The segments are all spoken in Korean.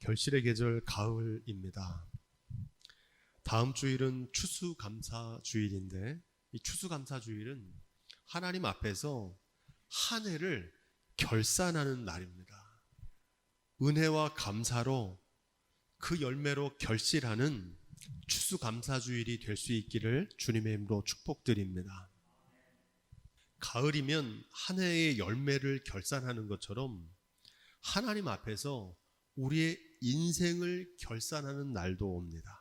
결실의 계절 가을입니다. 다음 주일은 추수감사주일인데 이 추수감사주일은 하나님 앞에서 한 해를 결산하는 날입니다. 은혜와 감사로 그 열매로 결실하는 추수감사주일이 될 수 있기를 주님의 이름으로 축복드립니다. 가을이면 한 해의 열매를 결산하는 것처럼 하나님 앞에서 우리의 인생을 결산하는 날도 옵니다.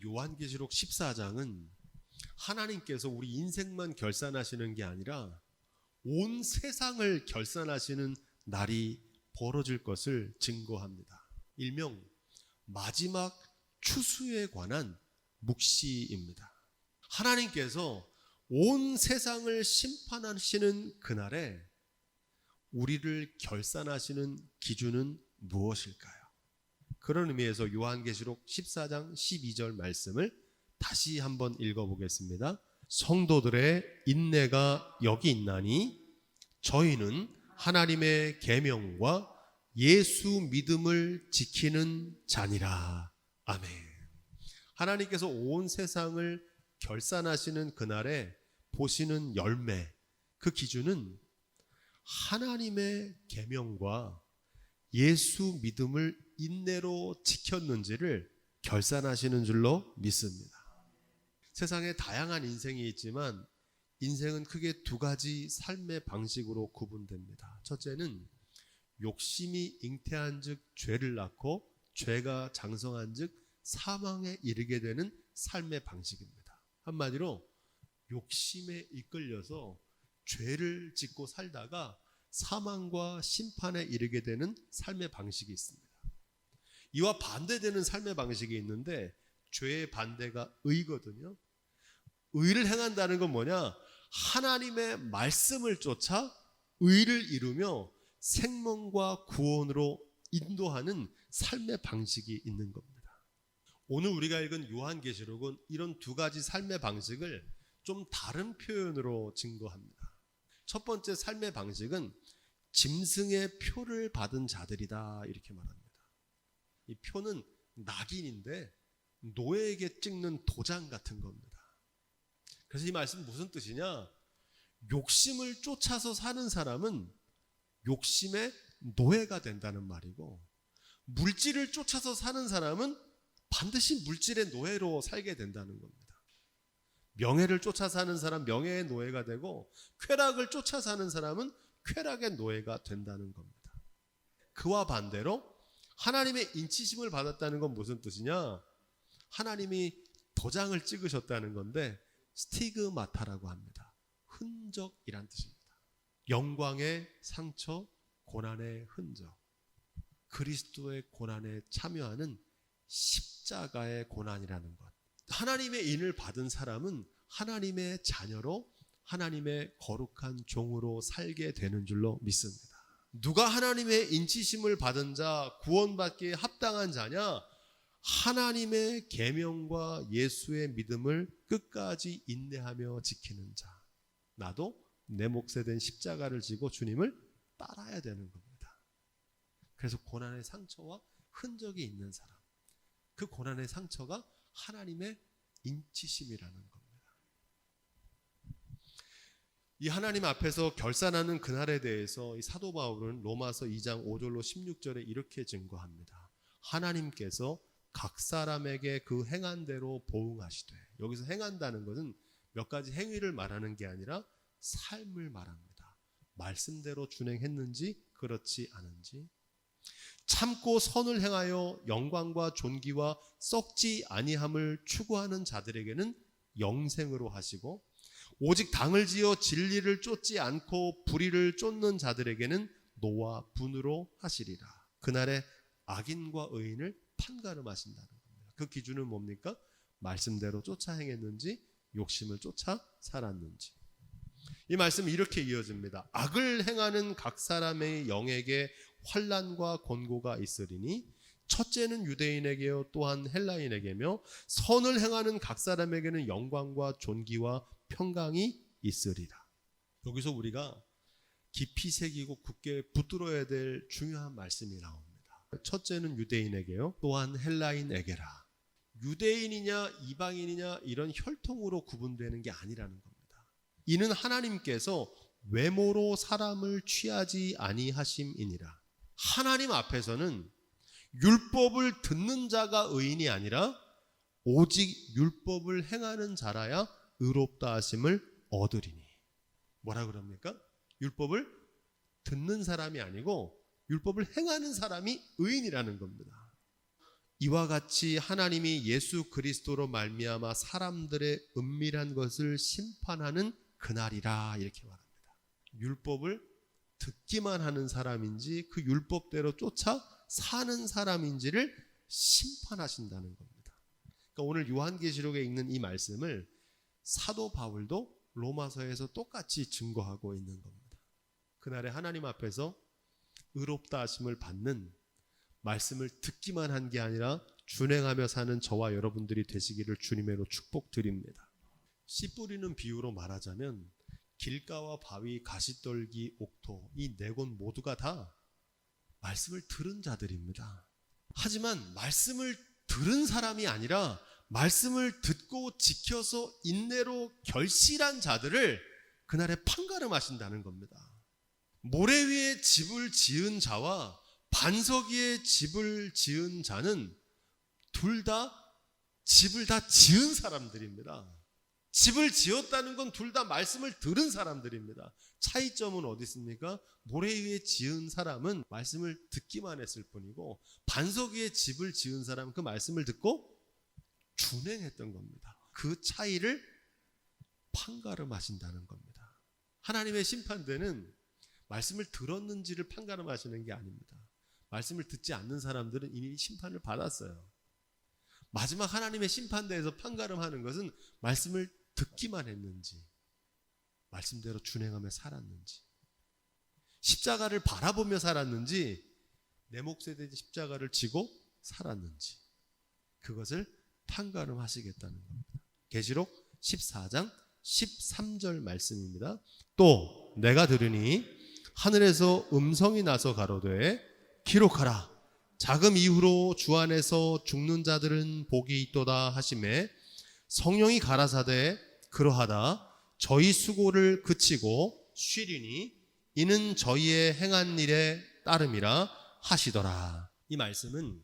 요한계시록 14장은 하나님께서 우리 인생만 결산하시는 게 아니라 온 세상을 결산하시는 날이 벌어질 것을 증거합니다. 일명 마지막 추수에 관한 묵시입니다. 하나님께서 온 세상을 심판하시는 그날에 우리를 결산하시는 기준은 무엇일까요? 그런 의미에서 요한계시록 14장 12절 말씀을 다시 한번 읽어보겠습니다. 성도들의 인내가 여기 있나니 저희는 하나님의 계명과 예수 믿음을 지키는 자니라. 아멘. 하나님께서 온 세상을 결산하시는 그날에 보시는 열매, 그 기준은 하나님의 계명과 예수 믿음을 인내로 지켰는지를 결산하시는 줄로 믿습니다. 세상에 다양한 인생이 있지만 인생은 크게 두 가지 삶의 방식으로 구분됩니다. 첫째는 욕심이 잉태한 즉 죄를 낳고 죄가 장성한 즉 사망에 이르게 되는 삶의 방식입니다. 한마디로 욕심에 이끌려서 죄를 짓고 살다가 사망과 심판에 이르게 되는 삶의 방식이 있습니다. 이와 반대되는 삶의 방식이 있는데 죄의 반대가 의거든요. 의를 행한다는 건 뭐냐? 하나님의 말씀을 쫓아 의를 이루며 생명과 구원으로 인도하는 삶의 방식이 있는 겁니다. 오늘 우리가 읽은 요한계시록은 이런 두 가지 삶의 방식을 좀 다른 표현으로 증거합니다. 첫 번째 삶의 방식은 짐승의 표를 받은 자들이다 이렇게 말합니다. 이 표는 낙인인데 노예에게 찍는 도장 같은 겁니다. 그래서 이 말씀 무슨 뜻이냐? 욕심을 쫓아서 사는 사람은 욕심의 노예가 된다는 말이고, 물질을 쫓아서 사는 사람은 반드시 물질의 노예로 살게 된다는 겁니다. 명예를 쫓아 사는 사람 명예의 노예가 되고, 쾌락을 쫓아 사는 사람은 쾌락의 노예가 된다는 겁니다. 그와 반대로 하나님의 인치심을 받았다는 건 무슨 뜻이냐? 하나님이 도장을 찍으셨다는 건데 스티그마타라고 합니다. 흔적이란 뜻입니다. 영광의 상처, 고난의 흔적. 그리스도의 고난에 참여하는 십자가의 고난이라는 것. 하나님의 인을 받은 사람은 하나님의 자녀로 하나님의 거룩한 종으로 살게 되는 줄로 믿습니다. 누가 하나님의 인치심을 받은 자, 구원받기에 합당한 자냐? 하나님의 계명과 예수의 믿음을 끝까지 인내하며 지키는 자. 나도 내 몫에 된 십자가를 지고 주님을 따라야 되는 겁니다. 그래서 고난의 상처와 흔적이 있는 사람, 그 고난의 상처가 하나님의 인치심이라는 겁니다. 이 하나님 앞에서 결산하는 그날에 대해서 이 사도 바울은 로마서 2장 5절로 16절에 이렇게 증거합니다. 하나님께서 각 사람에게 그 행한 대로 보응하시되, 여기서 행한다는 것은 몇 가지 행위를 말하는 게 아니라 삶을 말합니다. 말씀대로 준행했는지 그렇지 않은지, 참고 선을 행하여 영광과 존귀와 썩지 아니함을 추구하는 자들에게는 영생으로 하시고, 오직 당을 지어 진리를 쫓지 않고 불의를 쫓는 자들에게는 노와 분으로 하시리라. 그날에 악인과 의인을 판가름하신다는 겁니다. 그 기준은 뭡니까? 말씀대로 쫓아 행했는지 욕심을 쫓아 살았는지. 이 말씀이 이렇게 이어집니다. 악을 행하는 각 사람의 영에게 환난과 권고가 있으리니 첫째는 유대인에게요 또한 헬라인에게며 선을 행하는 각 사람에게는 영광과 존귀와 평강이 있으리라. 여기서 우리가 깊이 새기고 굳게 붙들어야 될 중요한 말씀이 나옵니다. 첫째는 유대인에게요. 또한 헬라인에게라. 유대인이냐 이방인이냐 이런 혈통으로 구분되는 게 아니라는 겁니다. 이는 하나님께서 외모로 사람을 취하지 아니하심이니라. 하나님 앞에서는 율법을 듣는 자가 의인이 아니라 오직 율법을 행하는 자라야 의롭다 하심을 얻으리니. 뭐라 그럽니까? 율법을 듣는 사람이 아니고 율법을 행하는 사람이 의인이라는 겁니다. 이와 같이 하나님이 예수 그리스도로 말미암아 사람들의 은밀한 것을 심판하는 그날이라 이렇게 말합니다. 율법을 듣기만 하는 사람인지 그 율법대로 쫓아 사는 사람인지를 심판하신다는 겁니다. 그러니까 오늘 요한계시록에 읽는 이 말씀을 사도 바울도 로마서에서 똑같이 증거하고 있는 겁니다. 그날에 하나님 앞에서 의롭다 하심을 받는, 말씀을 듣기만 한 게 아니라 준행하며 사는 저와 여러분들이 되시기를 주님으로 축복드립니다. 씨 뿌리는 비유로 말하자면 길가와 바위, 가시떨기, 옥토 이 네 곳 모두가 다 말씀을 들은 자들입니다. 하지만 말씀을 들은 사람이 아니라 말씀을 듣고 지켜서 인내로 결실한 자들을 그날에 판가름하신다는 겁니다. 모래 위에 집을 지은 자와 반석 위에 집을 지은 자는 둘 다 집을 다 지은 사람들입니다. 집을 지었다는 건 둘 다 말씀을 들은 사람들입니다. 차이점은 어디 있습니까? 모래 위에 지은 사람은 말씀을 듣기만 했을 뿐이고 반석 위에 집을 지은 사람은 그 말씀을 듣고 준행했던 겁니다. 그 차이를 판가름하신다는 겁니다. 하나님의 심판대는 말씀을 들었는지를 판가름하시는 게 아닙니다. 말씀을 듣지 않는 사람들은 이미 심판을 받았어요. 마지막 하나님의 심판대에서 판가름하는 것은 말씀을 듣기만 했는지, 말씀대로 준행하며 살았는지, 십자가를 바라보며 살았는지, 내 몫에 대해 십자가를 지고 살았는지, 그것을 판가름하시겠다는 겁니다. 계시록 14장 13절 말씀입니다. 또 내가 들으니 하늘에서 음성이 나서 가로되 기록하라. 자금 이후로 주 안에서 죽는 자들은 복이 있도다 하시매 성령이 가라사대 그러하다. 저희 수고를 그치고 쉬리니 이는 저희의 행한 일에 따름이라 하시더라. 이 말씀은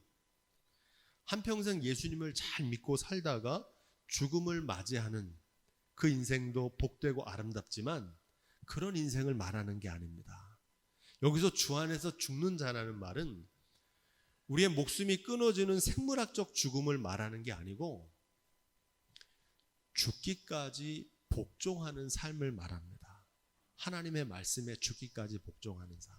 한평생 예수님을 잘 믿고 살다가 죽음을 맞이하는 그 인생도 복되고 아름답지만 그런 인생을 말하는 게 아닙니다. 여기서 주 안에서 죽는 자라는 말은 우리의 목숨이 끊어지는 생물학적 죽음을 말하는 게 아니고 죽기까지 복종하는 삶을 말합니다. 하나님의 말씀에 죽기까지 복종하는 삶.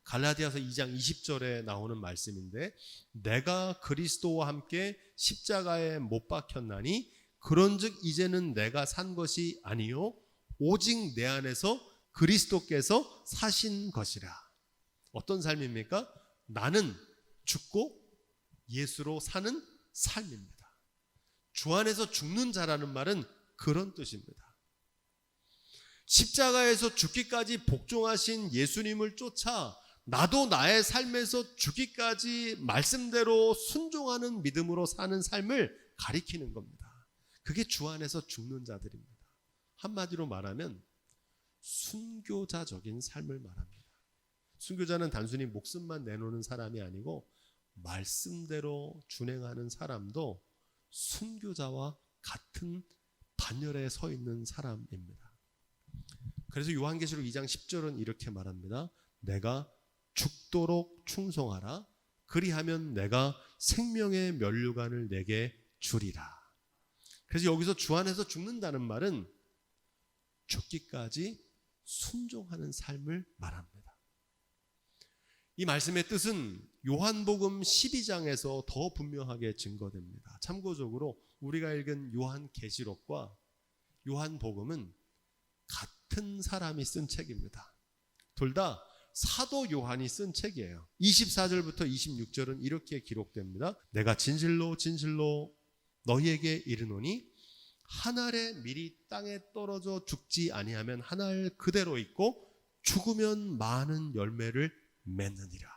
갈라디아서 2장 20절에 나오는 말씀인데 내가 그리스도와 함께 십자가에 못 박혔나니 그런즉 이제는 내가 산 것이 아니요 오직 내 안에서 그리스도께서 사신 것이라. 어떤 삶입니까? 나는 죽고 예수로 사는 삶입니다. 주 안에서 죽는 자라는 말은 그런 뜻입니다. 십자가에서 죽기까지 복종하신 예수님을 쫓아 나도 나의 삶에서 죽기까지 말씀대로 순종하는 믿음으로 사는 삶을 가리키는 겁니다. 그게 주 안에서 죽는 자들입니다. 한마디로 말하면 순교자적인 삶을 말합니다. 순교자는 단순히 목숨만 내놓는 사람이 아니고 말씀대로 준행하는 사람도 순교자와 같은 반열에 서 있는 사람입니다. 그래서 요한계시록 2장 10절은 이렇게 말합니다. 내가 죽도록 충성하라. 그리하면 내가 생명의 면류관을 내게 주리라. 그래서 여기서 주 안에서 죽는다는 말은 죽기까지 순종하는 삶을 말합니다. 이 말씀의 뜻은 요한복음 12장에서 더 분명하게 증거됩니다. 참고적으로 우리가 읽은 요한계시록과 요한복음은 같은 사람이 쓴 책입니다. 둘 다 사도 요한이 쓴 책이에요. 24절부터 26절은 이렇게 기록됩니다. 내가 진실로 진실로 너희에게 이르노니 한 알의 밀이 땅에 떨어져 죽지 아니하면 한 알 그대로 있고 죽으면 많은 열매를 맺느니라.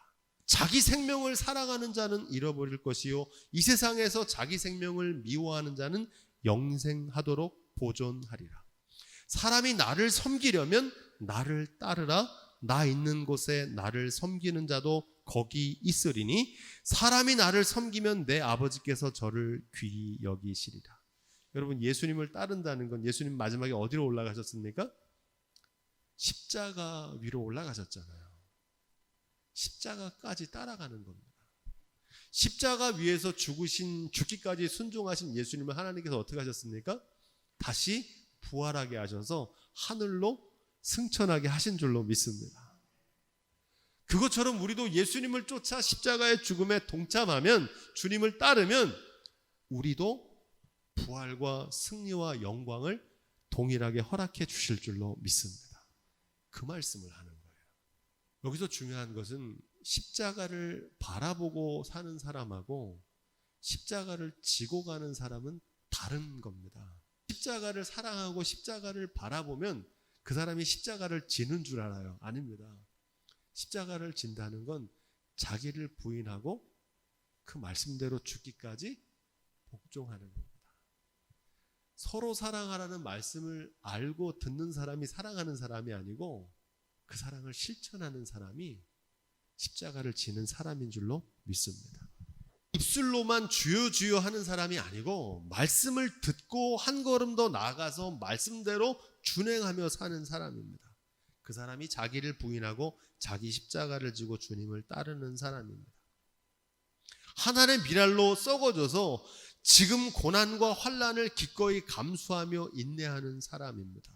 자기 생명을 사랑하는 자는 잃어버릴 것이요 이 세상에서 자기 생명을 미워하는 자는 영생하도록 보존하리라. 사람이 나를 섬기려면 나를 따르라. 나 있는 곳에 나를 섬기는 자도 거기 있으리니 사람이 나를 섬기면 내 아버지께서 저를 귀히 여기시리라. 여러분, 예수님을 따른다는 건 예수님 마지막에 어디로 올라가셨습니까? 십자가 위로 올라가셨잖아요. 십자가까지 따라가는 겁니다. 십자가 위에서 죽기까지 순종하신 예수님을 하나님께서 어떻게 하셨습니까? 다시 부활하게 하셔서 하늘로 승천하게 하신 줄로 믿습니다. 그것처럼 우리도 예수님을 쫓아 십자가의 죽음에 동참하면, 주님을 따르면 우리도 부활과 승리와 영광을 동일하게 허락해 주실 줄로 믿습니다. 그 말씀을 하는 거예요. 여기서 중요한 것은 십자가를 바라보고 사는 사람하고 십자가를 지고 가는 사람은 다른 겁니다. 십자가를 사랑하고 십자가를 바라보면 그 사람이 십자가를 지는 줄 알아요. 아닙니다. 십자가를 진다는 건 자기를 부인하고 그 말씀대로 죽기까지 복종하는 겁니다. 서로 사랑하라는 말씀을 알고 듣는 사람이 사랑하는 사람이 아니고 그 사랑을 실천하는 사람이 십자가를 지는 사람인 줄로 믿습니다. 입술로만 주여 주여 하는 사람이 아니고 말씀을 듣고 한 걸음 더 나아가서 말씀대로 준행하며 사는 사람입니다. 그 사람이 자기를 부인하고 자기 십자가를 지고 주님을 따르는 사람입니다. 하나님의 미랄로 썩어져서 지금 고난과 환난을 기꺼이 감수하며 인내하는 사람입니다.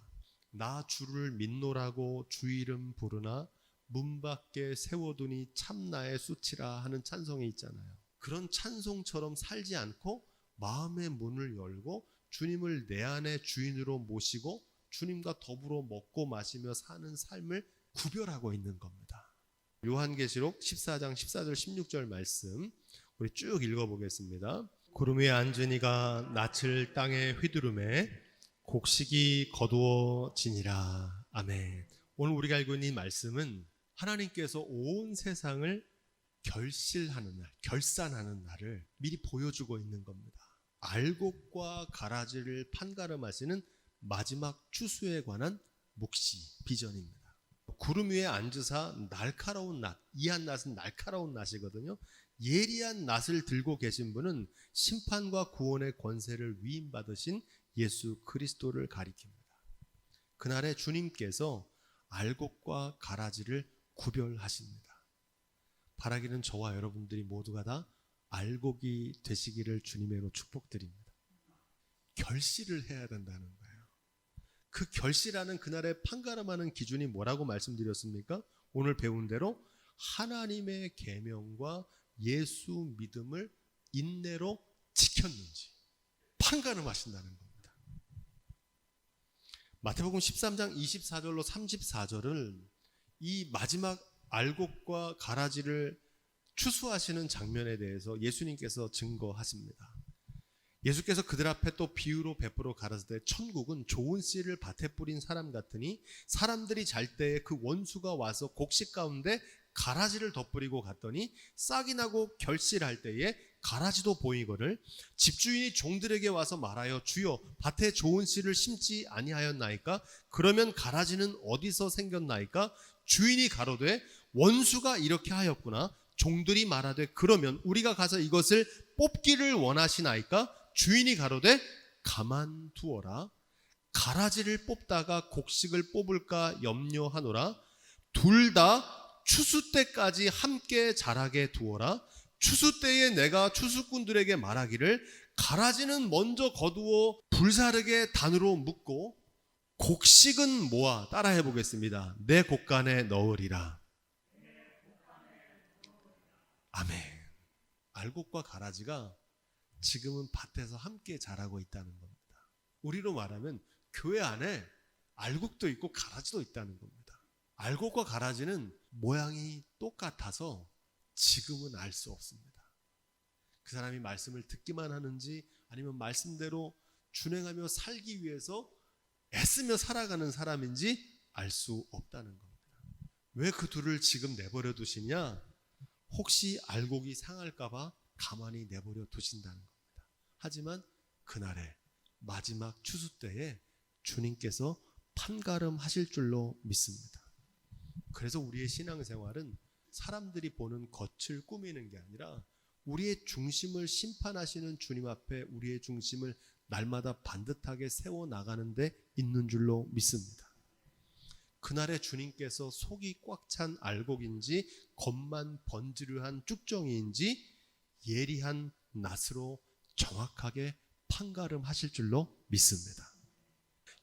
나 주를 믿노라고 주 이름 부르나 문 밖에 세워두니 참 나의 수치라 하는 찬송이 있잖아요. 그런 찬송처럼 살지 않고 마음의 문을 열고 주님을 내 안의 주인으로 모시고 주님과 더불어 먹고 마시며 사는 삶을 구별하고 있는 겁니다. 요한계시록 14장 14절 16절 말씀 우리 쭉 읽어보겠습니다. 구름 위에 앉은 이가 낯을 땅에 휘두르매 곡식이 거두어지니라. 아멘. 오늘 우리가 알고 있는 이 말씀은 하나님께서 온 세상을 결실하는 날, 결산하는 날을 미리 보여주고 있는 겁니다. 알곡과 가라지를 판가름하시는 마지막 추수에 관한 묵시, 비전입니다. 구름 위에 앉으사 날카로운 낫, 이 한낫은 날카로운 낫이거든요. 예리한 낫을 들고 계신 분은 심판과 구원의 권세를 위임받으신 예수 그리스도를 가리킵니다. 그날에 주님께서 알곡과 가라지를 구별하십니다. 바라기는 저와 여러분들이 모두가 다 알곡이 되시기를 주님으로 축복드립니다. 결실을 해야 된다는 거예요. 그 결실하는 그날의 판가름하는 기준이 뭐라고 말씀드렸습니까? 오늘 배운 대로 하나님의 계명과 예수 믿음을 인내로 지켰는지 판가름하신다는 겁니다. 마태복음 13장 24절로 34절을 이 마지막 알곡과 가라지를 추수하시는 장면에 대해서 예수님께서 증거하십니다. 예수께서 그들 앞에 또 비유로 베풀어 가라사대 천국은 좋은 씨를 밭에 뿌린 사람 같으니 사람들이 잘 때에 그 원수가 와서 곡식 가운데 가라지를 덧뿌리고 갔더니 싹이 나고 결실할 때에 가라지도 보이거늘 집주인이 종들에게 와서 말하여 주여 밭에 좋은 씨를 심지 아니하였나이까? 그러면 가라지는 어디서 생겼나이까? 주인이 가로되 원수가 이렇게 하였구나. 종들이 말하되 그러면 우리가 가서 이것을 뽑기를 원하시나이까? 주인이 가로되 가만두어라. 가라지를 뽑다가 곡식을 뽑을까 염려하노라. 둘 다 추수 때까지 함께 자라게 두어라. 추수 때에 내가 추수꾼들에게 말하기를 가라지는 먼저 거두어 불사르게 단으로 묶고 곡식은 모아 따라해 보겠습니다. 내 곡간에 넣으리라. 아멘. 알곡과 가라지가 지금은 밭에서 함께 자라고 있다는 겁니다. 우리로 말하면 교회 안에 알곡도 있고 가라지도 있다는 겁니다. 알곡과 가라지는 모양이 똑같아서 지금은 알 수 없습니다. 그 사람이 말씀을 듣기만 하는지 아니면 말씀대로 준행하며 살기 위해서 애쓰며 살아가는 사람인지 알 수 없다는 겁니다. 왜 그 둘을 지금 내버려 두시냐? 혹시 알곡이 상할까봐 가만히 내버려 두신다는 겁니다. 하지만 그날의 마지막 추수 때에 주님께서 판가름하실 줄로 믿습니다. 그래서 우리의 신앙생활은 사람들이 보는 겉을 꾸미는 게 아니라 우리의 중심을 심판하시는 주님 앞에 우리의 중심을 날마다 반듯하게 세워나가는 데 있는 줄로 믿습니다. 그날에 주님께서 속이 꽉 찬 알곡인지 겉만 번지르한 쭉정이인지 예리한 낫으로 정확하게 판가름하실 줄로 믿습니다.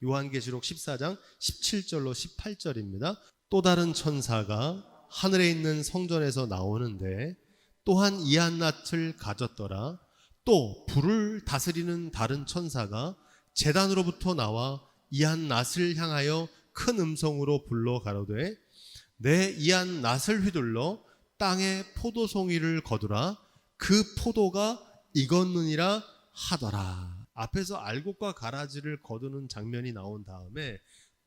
요한계시록 14장 17절로 18절입니다. 또 다른 천사가 하늘에 있는 성전에서 나오는데 또한 이 한낫을 가졌더라. 또 불을 다스리는 다른 천사가 제단으로부터 나와 이 한낫을 향하여 큰 음성으로 불러 가로되 내 이 한낫을 휘둘러 땅에 포도송이를 거두라. 그 포도가 익었느니라 하더라. 앞에서 알곡과 가라지를 거두는 장면이 나온 다음에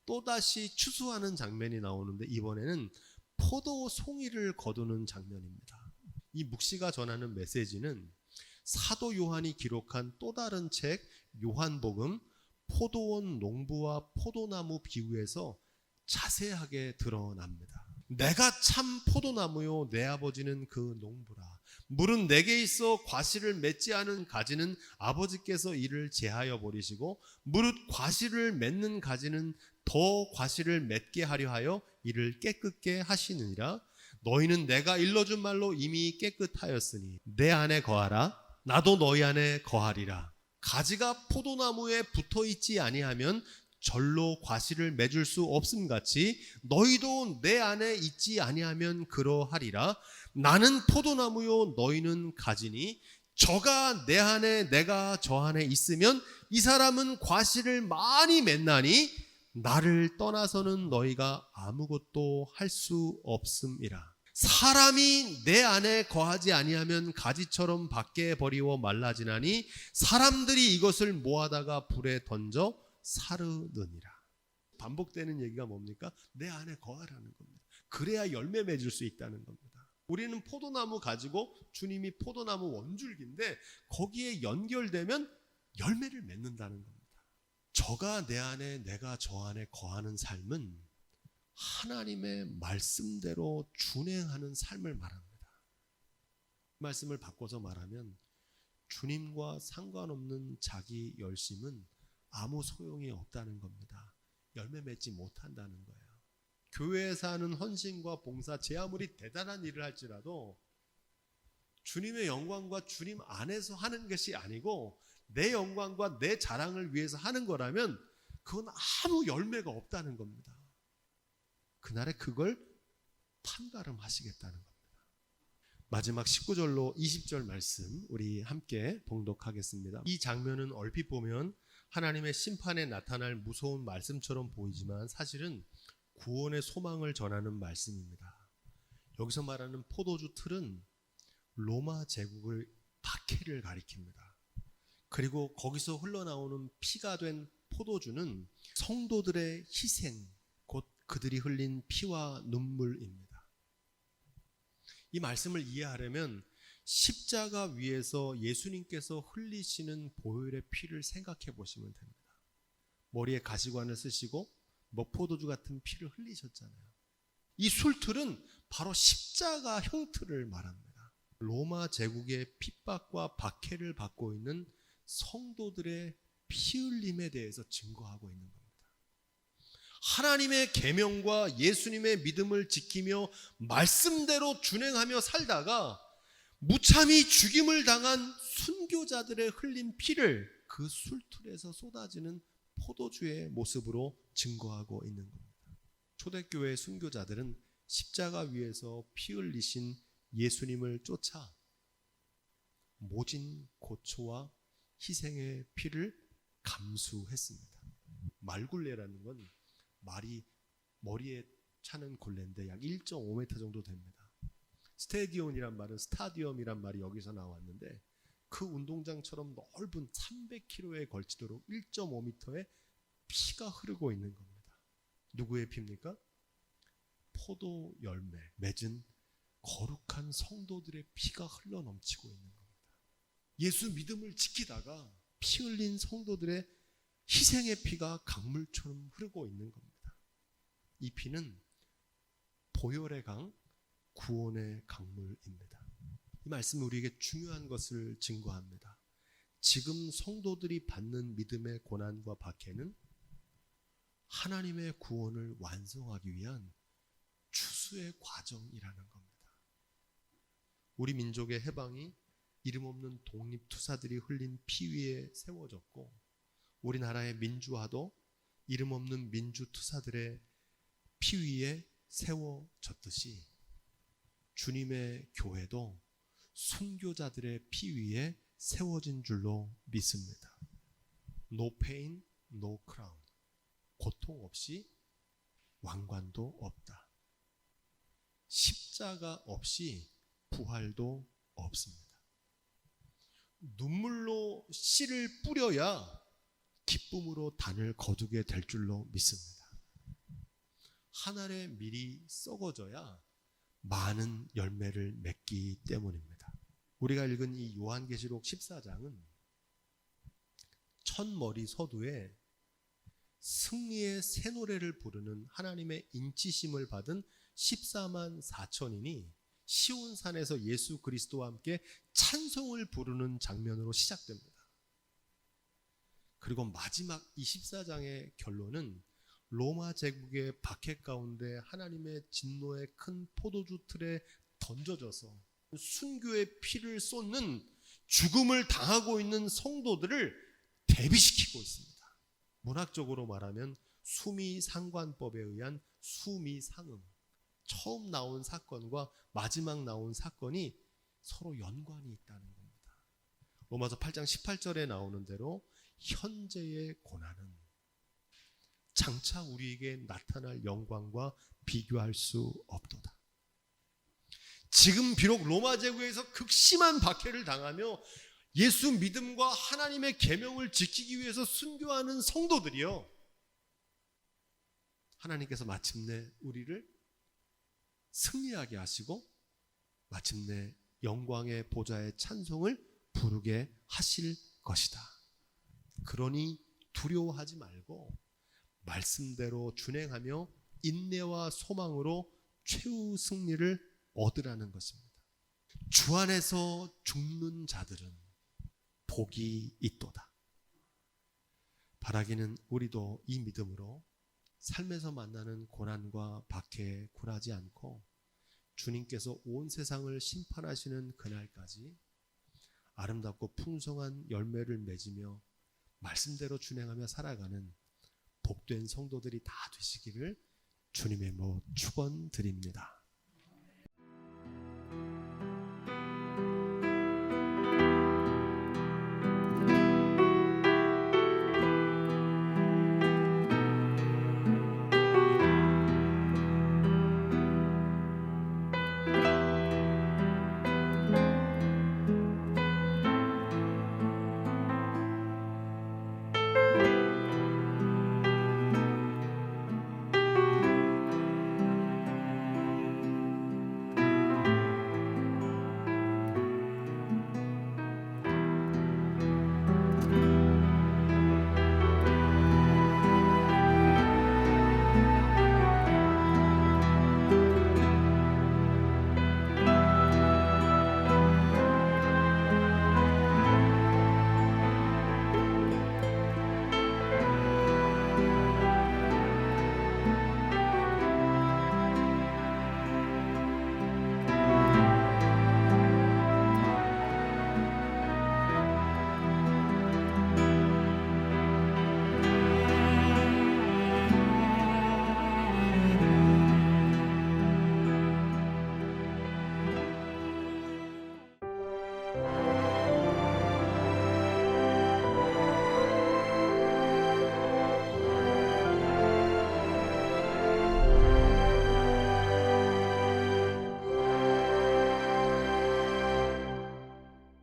또다시 추수하는 장면이 나오는데 이번에는 포도 송이를 거두는 장면입니다. 이 묵시가 전하는 메시지는 사도 요한이 기록한 또 다른 책 요한복음 포도원 농부와 포도나무 비유에서 자세하게 드러납니다. 내가 참 포도나무요 내 아버지는 그 농부라. 물은 내게 있어 과실을 맺지 않은 가지는 아버지께서 이를 제하여 버리시고 무릇 과실을 맺는 가지는 더 과실을 맺게 하려 하여 이를 깨끗게 하시느니라. 너희는 내가 일러준 말로 이미 깨끗하였으니 내 안에 거하라. 나도 너희 안에 거하리라. 가지가 포도나무에 붙어있지 아니하면 절로 과실을 맺을 수 없음같이 너희도 내 안에 있지 아니하면 그러하리라. 나는 포도나무요 너희는 가지니 저가 내 안에 내가 저 안에 있으면 이 사람은 과실을 많이 맺나니 나를 떠나서는 너희가 아무것도 할 수 없음이라. 사람이 내 안에 거하지 아니하면 가지처럼 밖에 버리워 말라지나니 사람들이 이것을 모아다가 불에 던져 사르느니라. 반복되는 얘기가 뭡니까? 내 안에 거하라는 겁니다. 그래야 열매 맺을 수 있다는 겁니다. 우리는 포도나무 가지고 주님이 포도나무 원줄기인데 거기에 연결되면 열매를 맺는다는 겁니다. 저가 내 안에 내가 저 안에 거하는 삶은 하나님의 말씀대로 준행하는 삶을 말합니다. 말씀을 바꿔서 말하면 주님과 상관없는 자기 열심은 아무 소용이 없다는 겁니다. 열매 맺지 못한다는 거예요. 교회에서 하는 헌신과 봉사, 제 아무리 대단한 일을 할지라도 주님의 영광과 주님 안에서 하는 것이 아니고 내 영광과 내 자랑을 위해서 하는 거라면 그건 아무 열매가 없다는 겁니다. 그날에 그걸 판가름하시겠다는 겁니다. 마지막 19절로 20절 말씀 우리 함께 봉독하겠습니다. 이 장면은 얼핏 보면 하나님의 심판에 나타날 무서운 말씀처럼 보이지만 사실은 구원의 소망을 전하는 말씀입니다. 여기서 말하는 포도주 틀은 로마 제국을 박해를 가리킵니다. 그리고 거기서 흘러나오는 피가 된 포도주는 성도들의 희생, 곧 그들이 흘린 피와 눈물입니다. 이 말씀을 이해하려면 십자가 위에서 예수님께서 흘리시는 보혈의 피를 생각해 보시면 됩니다. 머리에 가시관을 쓰시고 포도주 같은 피를 흘리셨잖아요. 이 술틀은 바로 십자가 형틀을 말합니다. 로마 제국의 핍박과 박해를 받고 있는 성도들의 피 흘림에 대해서 증거하고 있는 겁니다. 하나님의 계명과 예수님의 믿음을 지키며 말씀대로 준행하며 살다가 무참히 죽임을 당한 순교자들의 흘린 피를 그 술틀에서 쏟아지는 포도주의 모습으로 증거하고 있는 겁니다. 초대교회 순교자들은 십자가 위에서 피 흘리신 예수님을 쫓아 모진 고초와 희생의 피를 감수했습니다. 말굴레라는 건 말이 머리에 차는 굴레인데 약 1.5m 정도 됩니다. 스테디온이란 말은 스타디움이란 말이 여기서 나왔는데 그 운동장처럼 넓은 300km에 걸치도록 1.5m의 피가 흐르고 있는 겁니다. 누구의 피입니까? 포도 열매 맺은 거룩한 성도들의 피가 흘러넘치고 있는 겁니다. 예수 믿음을 지키다가 피 흘린 성도들의 희생의 피가 강물처럼 흐르고 있는 겁니다. 이 피는 보혈의 강, 구원의 강물입니다. 이 말씀이 우리에게 중요한 것을 증거합니다. 지금 성도들이 받는 믿음의 고난과 박해는 하나님의 구원을 완성하기 위한 추수의 과정이라는 겁니다. 우리 민족의 해방이 이름 없는 독립투사들이 흘린 피 위에 세워졌고, 우리나라의 민주화도 이름 없는 민주투사들의 피 위에 세워졌듯이 주님의 교회도 순교자들의 피 위에 세워진 줄로 믿습니다. No pain, no crown. 고통 없이 왕관도 없다. 십자가 없이 부활도 없습니다. 눈물로 씨를 뿌려야 기쁨으로 단을 거두게 될 줄로 믿습니다. 한 알의 밀이 썩어져야 많은 열매를 맺기 때문입니다. 우리가 읽은 이 요한계시록 14장은 첫머리 서두에 승리의 새 노래를 부르는 하나님의 인치심을 받은 14만 4천인이 시온산에서 예수 그리스도와 함께 찬송을 부르는 장면으로 시작됩니다. 그리고 마지막 이 14장의 결론은 로마 제국의 박해 가운데 하나님의 진노의 큰 포도주 틀에 던져져서 순교의 피를 쏟는 죽음을 당하고 있는 성도들을 대비시키고 있습니다. 문학적으로 말하면 수미상관법에 의한 수미상응, 처음 나온 사건과 마지막 나온 사건이 서로 연관이 있다는 겁니다. 로마서 8장 18절에 나오는 대로 현재의 고난은 장차 우리에게 나타날 영광과 비교할 수 없도다. 지금 비록 로마 제국에서 극심한 박해를 당하며 예수 믿음과 하나님의 계명을 지키기 위해서 순교하는 성도들이요, 하나님께서 마침내 우리를 승리하게 하시고 마침내 영광의 보좌의 찬송을 부르게 하실 것이다. 그러니 두려워하지 말고 말씀대로 준행하며 인내와 소망으로 최후 승리를 얻으라는 것입니다. 주 안에서 죽는 자들은 복이 있도다. 바라기는 우리도 이 믿음으로 삶에서 만나는 고난과 박해에 굴하지 않고 주님께서 온 세상을 심판하시는 그날까지 아름답고 풍성한 열매를 맺으며 말씀대로 준행하며 살아가는 복된 성도들이 다 되시기를 주님의 이름으로 축원드립니다.